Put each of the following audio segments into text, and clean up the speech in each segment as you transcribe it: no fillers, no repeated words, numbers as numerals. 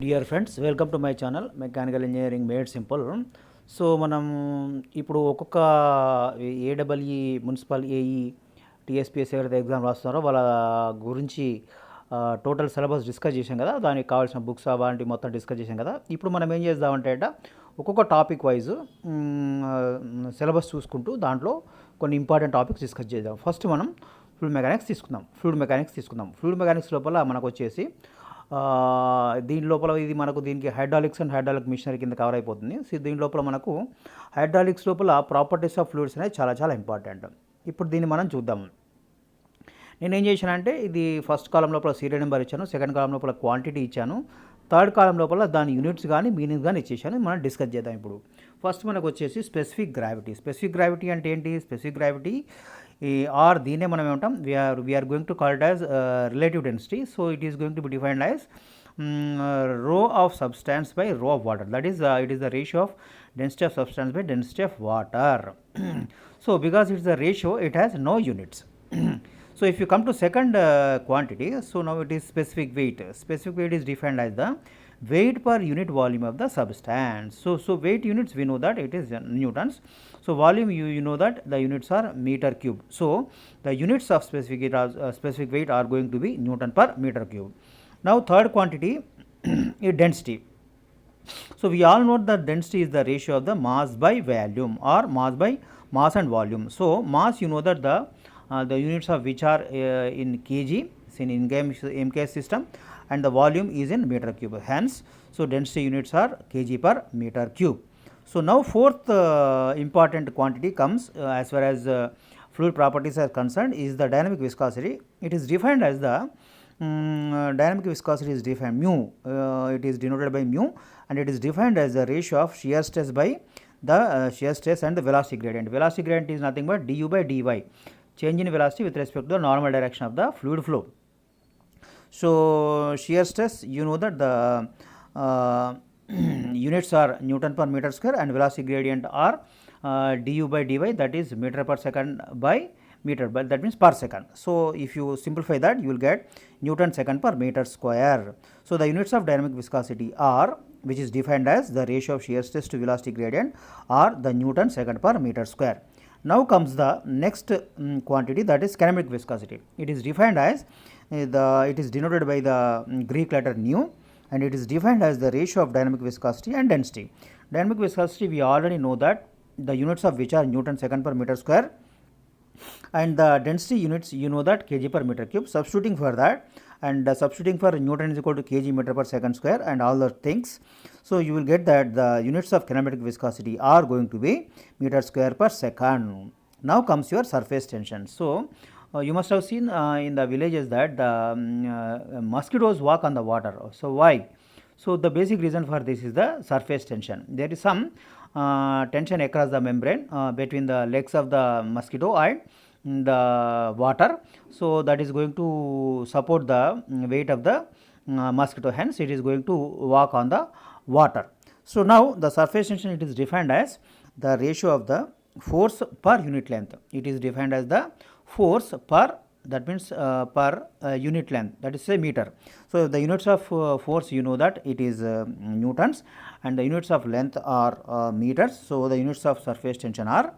Dear friends, welcome to my channel mechanical engineering made simple. So మనం ఇప్పుడు ఒక్కొక్క AWE municipal AE TSPS ఎవరైతే exam రాస్తున్నారో వాళ్ళ గురించి టోటల్ సిలబస్ డిస్కస్ చేసాం కదా, దానికి కావాల్సిన బుక్స్ అలాంటివి మొత్తం డిస్కస్ చేసాం కదా. ఇప్పుడు మనం ఏం చేద్దామంటే ఒక్కొక్క టాపిక్ వైజ్ సిలబస్ చూసుకుంటూ దాంట్లో కొన్ని ఇంపార్టెంట్ టాపిక్స్ డిస్కస్ చేద్దాం. ఫస్ట్ మనం ఫ్లూయిడ్ మెకానిక్స్ తీసుకుందాం. ఫ్లూయిడ్ మెకానిక్స్ లోపల మనకు వచ్చేసి దీని లోపల ఇది మనకు దీనికి హైడ్రాలిక్స్ అండ్ హైడ్రాలిక్ మిషనరీ కింద కవర్ అయిపోతుంది. సో దీని లోపల మనకు హైడ్రాలిక్స్ లోపల ప్రాపర్టీస్ ఆఫ్ ఫ్లూయిడ్స్ అనేది చాలా చాలా ఇంపార్టెంట్. ఇప్పుడు దీన్ని మనం చూద్దాం. నేనేం చేశానంటే ఇది ఫస్ట్ కాలం లోపల సీరియల్ నెంబర్ ఇచ్చాను, సెకండ్ కాలం లోపల క్వాంటిటీ ఇచ్చాను, థర్డ్ కాలం లోపల దాని యూనిట్స్ కానీ మీనింగ్స్ కానీ ఇచ్చేసాను. మనం డిస్కస్ చేద్దాం. ఇప్పుడు ఫస్ట్ మనకు వచ్చేసి స్పెసిఫిక్ గ్రావిటీ అంటే ఏంటి? స్పెసిఫిక్ గ్రావిటీ ఆర్ దీన్నే మనం ఏమంటాం, we are going to call it as relative density. So it is going to be defined as rho of substance by rho of water. That is it is the ratio of density of substance by density of water. So because it's the ratio, it has no units. So if you come to second quantity, so now it is specific weight. Specific weight is defined as the weight per unit volume of the substance. So weight units we know that it is newtons. So volume you know that the units are meter cube. So the units of specific weight are going to be newton per meter cube. Now third quantity is density. So we all know that density is the ratio of the mass by volume or mass and volume. So mass, you know that the units of which are in kg in MKS system, and the volume is in meter cube. Hence, so density units are kg per meter cube. So now fourth important quantity comes as far as fluid properties are concerned is the dynamic viscosity. It is defined as the dynamic viscosity is defined mu. It is denoted by mu, and it is defined as the ratio of shear stress by the shear stress and the velocity gradient. Velocity gradient is nothing but du by dy, change in velocity with respect to the normal direction of the fluid flow. So shear stress, you know that the units are Newton per meter square, and velocity gradient are du by dy, that is meter per second by meter, but that means per second. So if you simplify that, you will get Newton second per meter square. So the units of dynamic viscosity are, which is defined as the ratio of shear stress to velocity gradient, are the Newton second per meter square. Now comes the next quantity, that is kinematic viscosity. It is defined as it is denoted by the Greek letter nu, and it is defined as the ratio of dynamic viscosity and density. Dynamic viscosity, we already know that the units of which are Newton second per meter square, and the density units, you know that kg per meter cube. Substituting for that, and substituting for Newton is equal to kg meter per second square and all the things, so you will get that the units of kinematic viscosity are going to be meter square per second. Now comes your surface tension. So you must have seen in the villages that the mosquitoes walk on the water. So why? So the basic reason for this is the surface tension. There is some tension across the membrane between the legs of the mosquito and the water. So that is going to support the weight of the mosquito, hence it is going to walk on the water. So now the surface tension, it is defined as the ratio of the force per unit length. It is defined as the force per, that means per unit length, that is say meter. So the units of force, you know that it is newtons, and the units of length are meters. So the units of surface tension are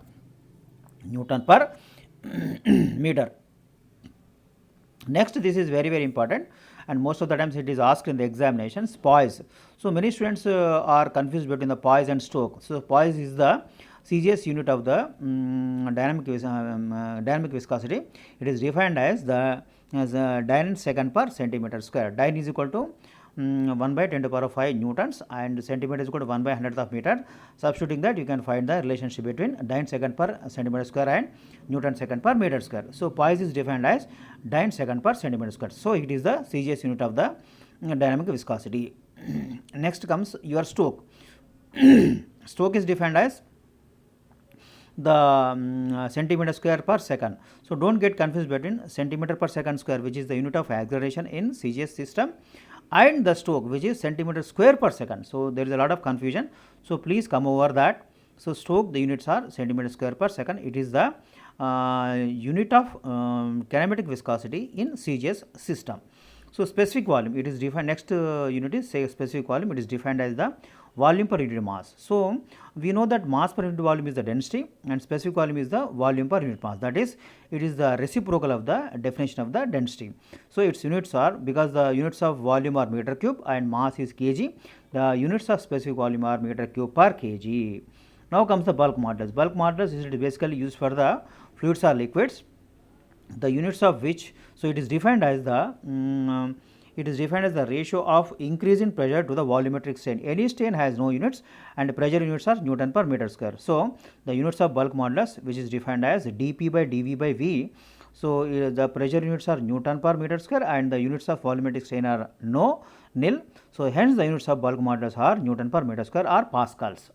Newton per meter. Next, this is very very important, and most of the times it is asked in the examinations, poise. So many students are confused between the poise and stroke. So poise is the CGS unit of the dynamic viscosity. It is defined as the dyne second per centimeter square. Dyne is equal to 1 by 10 to the power of 5 newtons, and centimeter is equal to 1 by 100th of meter. Substituting that, you can find the relationship between dyne second per centimeter square and Newton second per meter square. So poise is defined as dyne second per centimeter square. So it is the CGS unit of the dynamic viscosity. Next comes your stroke. Stroke is defined as the centimeter square per second. So don't get confused between centimeter per second square, which is the unit of acceleration in CGS system, and the stroke, which is centimeter square per second. So there is a lot of confusion, so please come over that. So stroke, the units are centimeter square per second. It is the unit of kinematic viscosity in CGS system. So specific volume, it is defined, next unit is say specific volume, it is defined as the volume per unit mass. So we know that mass per unit volume is the density and specific volume is the volume per unit mass, that is it is the reciprocal of the definition of the density. So its units are, because the units of volume are meter cube and mass is kg, the units of specific volume are meter cube per kg. Now comes the bulk modulus. Bulk modulus is basically used for the fluids or liquids, the units of which, so it is defined as the ratio of increase in pressure to the volumetric strain. Any strain has no units and pressure units are Newton per meter square. So the units of bulk modulus, which is defined as dP by dV by V. So the pressure units are Newton per meter square and the units of volumetric strain are nil. So hence the units of bulk modulus are Newton per meter square or pascals.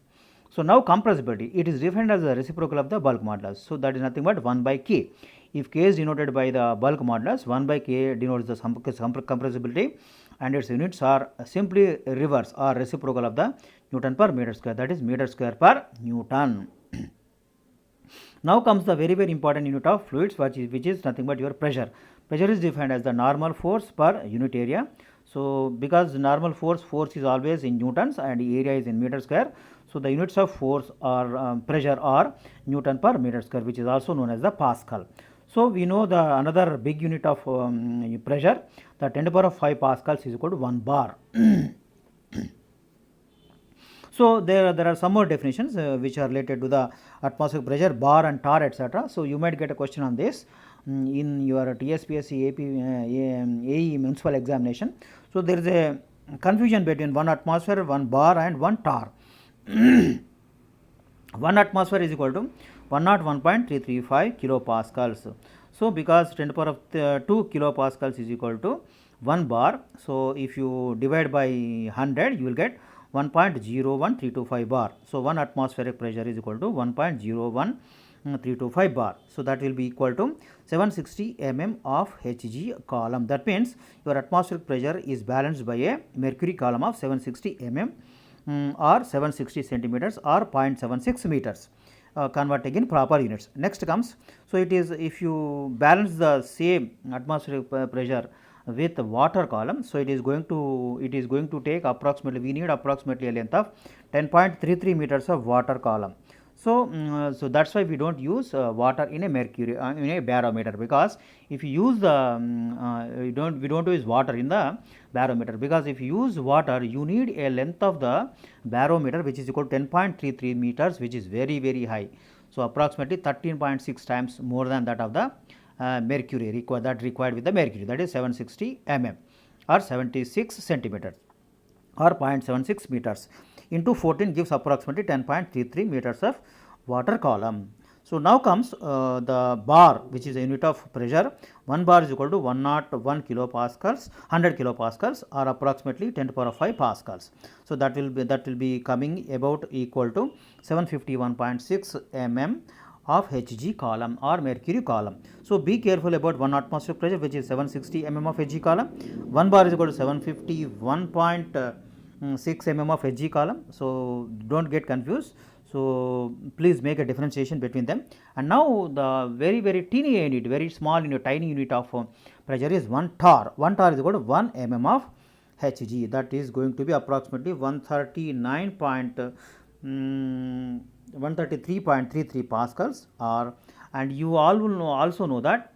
So now compressibility, it is defined as the reciprocal of the bulk modulus. So that is nothing but 1 by K. If K is denoted by the bulk modulus, 1 by K denotes the compressibility and its units are simply reverse or reciprocal of the Newton per meter square, that is meter square per Newton. Now comes the very important unit of fluids, which is nothing but your pressure. Pressure is defined as the normal force per unit area. So because normal force is always in newtons and area is in meter square, so the units of force or pressure are Newton per meter square, which is also known as the Pascal. So we know the another big unit of pressure, the 10 to the power of 5 pascals is equal to 1 bar. So there are some more definitions which are related to the atmospheric pressure, bar and tar, etc. So you might get a question on this in your TSPSC AP AE municipal examination. So there is a confusion between 1 atmosphere, 1 bar and 1 tar. 1 atmosphere is equal to 101.335 kilopascals. So because 10 to the power of 2 kilopascals is equal to 1 bar. So if you divide by 100, you will get 1.01325 bar. So 1 atmospheric pressure is equal to 1.01325 bar. So that will be equal to 760 mm of Hg column. That means your atmospheric pressure is balanced by a mercury column of 760 mm or 760 centimeters or 0.76 meters. Converting in proper units. Next comes, so it is, if you balance the same atmospheric pressure with water column, so it is going to take approximately, we need approximately a length of 10.33 meters of water column. So so that's why we don't use water in a mercury in a barometer, because if you use the we don't use water in the barometer, because if you use water you need a length of the barometer which is equal to 10.33 meters, which is very high. So approximately 13.6 times more than that of the mercury required with the mercury, that is 760 mm or 76 centimeters or 0.76 meters into 14 gives approximately 10.33 meters of water column. So now comes the bar, which is a unit of pressure. 1 bar is equal to 101 kilopascals, 100 kilopascals or approximately 10 to the power of 5 pascals. So that will be coming about equal to 751.6 mm of Hg column or mercury column. So be careful about 1 atmospheric pressure, which is 760 mm of Hg column. 1 bar is equal to 751.6 mm of Hg column. So don't get confused. So please make a differentiation between them. And now the very teeny unit, very small unit, tiny unit of pressure is 1 tar. 1 tar is equal to 1 mm of Hg. That is going to be approximately 133.33 pascals. Or and you all will also know that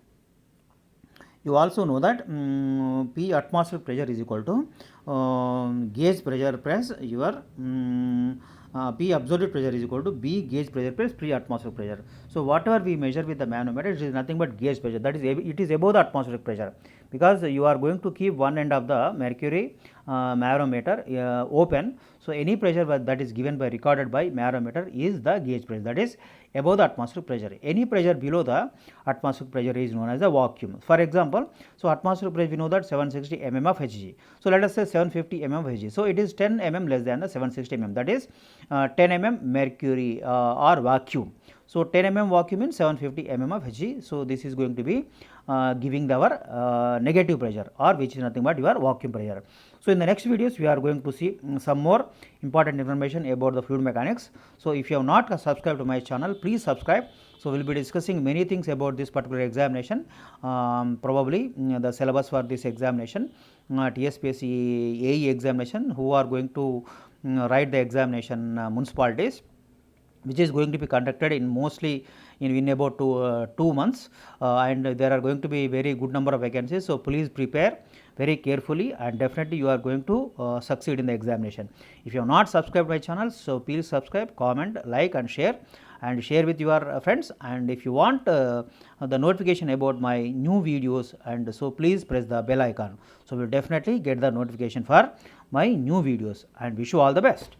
P atmospheric pressure is equal to gauge pressure plus your P absolute pressure is equal to B gauge pressure plus pre atmospheric pressure. So whatever we measure with the manometer, it is nothing but gauge pressure, that is it is above the atmospheric pressure, because you are going to keep one end of the mercury barometer open. So any pressure that is given by recorded by barometer is the gauge pressure, that is above the atmospheric pressure. Any pressure below the atmospheric pressure is known as a vacuum. For example, so atmospheric pressure we know that 760 mm of Hg. So let us say 750 mm of Hg. So it is 10 mm less than the 760 mm, that is 10 mm mercury or vacuum. So 10 mm vacuum means 750 mm of Hg. So this is going to be giving our negative pressure, or which is nothing but your vacuum pressure. So in the next videos we are going to see some more important information about the fluid mechanics. So if you have not subscribed to my channel, please subscribe. So we will be discussing many things about this particular examination, probably the syllabus for this examination, TSPSC AE examination, who are going to write the examination municipalities, which is going to be conducted in mostly in about 2 months, and there are going to be very good number of vacancies. So please prepare very carefully, and definitely you are going to succeed in the examination. If you have not subscribed my channel, so please subscribe, comment, like and share with your friends. And if you want the notification about my new videos, and so please press the bell icon, so you will definitely get the notification for my new videos, and wish you all the best.